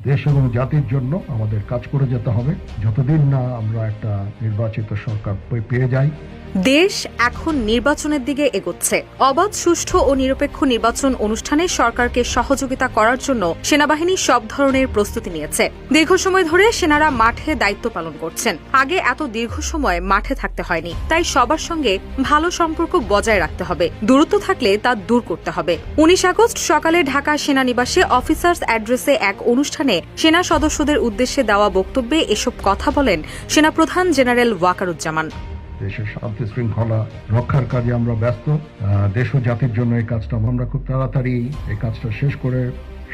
দেশ এবং জাতির জন্য আমাদের কাজ করে যেতে হবে যতদিন না আমরা একটা নির্বাচিত সরকার পেয়ে যাই। দেশ এখন নির্বাচনের দিকে এগোচ্ছে। অবাধ, সুষ্ঠু ও নিরপেক্ষ নির্বাচন অনুষ্ঠানে সরকারকে সহযোগিতা করার জন্য সেনাবাহিনী সব ধরনের প্রস্তুতি নিয়েছে। দীর্ঘ সময় ধরে সেনারা মাঠে দায়িত্ব পালন করছেন। আগে এত দীর্ঘ সময় মাঠে থাকতে হয়নি, তাই সবার সঙ্গে ভালো সম্পর্ক বজায় রাখতে হবে। দূরত্ব থাকলে তা দূর করতে হবে। 19 আগস্ট সকালে ঢাকা সেনানিবাসে অফিসার্স অ্যাড্রেসে এক অনুষ্ঠানে সেনা সদস্যদের উদ্দেশ্যে দেওয়া বক্তব্যে এসব কথা বলেন সেনাপ্রধান জেনারেল ওয়াকারুজ্জামান। দেশের শান্তি শৃঙ্খলা রক্ষার কাজে আমরা ব্যস্ত। দেশ ও জাতির জন্য এই কাজটা আমরা খুব তাড়াতাড়ি এই কাজটা শেষ করে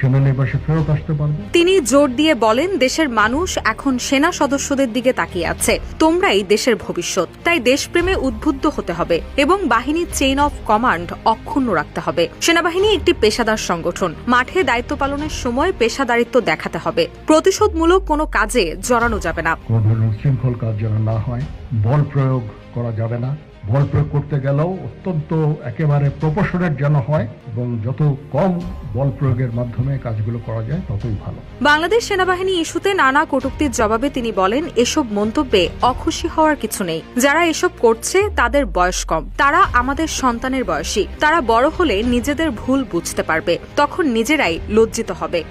সেনানিবাসে ফেরত আসতে পারবো। তিনি জোর দিয়ে বলেন, দেশের মানুষ এখন সেনা সদস্যদের দিকে তাকিয়ে আছে। তোমরাই দেশের ভবিষ্যৎ, তাই দেশপ্রেমে উদ্বুদ্ধ হতে হবে এবং বাহিনীর চেইন অফ কমান্ড অক্ষুণ্ণ রাখতে হবে। সেনাবাহিনী একটি পেশাদার সংগঠন। মাঠে দায়িত্ব পালনের সময় পেশাদারিত্ব দেখাতে হবে। প্রতিশোধমূলক কোনো কাজে জড়ানো যাবে না। কোনো ধরনের শৃঙ্খল কাজ যেন না হয়, বল প্রয়োগ করা যাবে না। বল প্রয়োগ করতে গেলেও অত্যন্ত একেবারে প্রপোর্শনেট যেন হয় এবং যত কম বল প্রয়োগের মাধ্যমে কাজগুলো করা যায় ততই ভালো। বাংলাদেশ সেনাবাহিনী ইস্যুতে নানা কটূক্তির জবাবে তিনি বলেন, এসব মন্তব্যে অখুশি হওয়ার কিছু নেই। যারা এসব করছে তাদের বয়স কম, তারা আমাদের সন্তানের বয়সী। তারা বড় হলে নিজেদের ভুল বুঝতে পারবে, তখন নিজেরাই লজ্জিত হবে।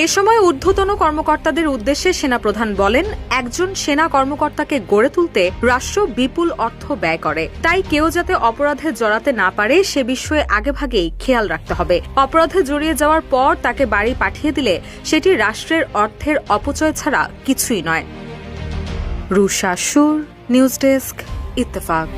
এ সময় ঊর্ধ্বতন কর্মকর্তাদের উদ্দেশ্যে সেনাপ্রধান বলেন, একজন সেনা কর্মকর্তাকে গড়ে তুলতে রাষ্ট্র বিপুল অর্থ ব্যয় করে। তাই কেউ যাতে অপরাধে জড়াতে না পারে সে বিষয়ে আগেভাগেই খেয়াল রাখতে হবে। অপরাধে জড়িয়ে যাওয়ার পর তাকে বাড়ি পাঠিয়ে দিলে সেটি রাষ্ট্রের অর্থের অপচয় ছাড়া কিছুই নয়। রুশা সুর, নিউজ ডেস্ক, ইত্তেফাক।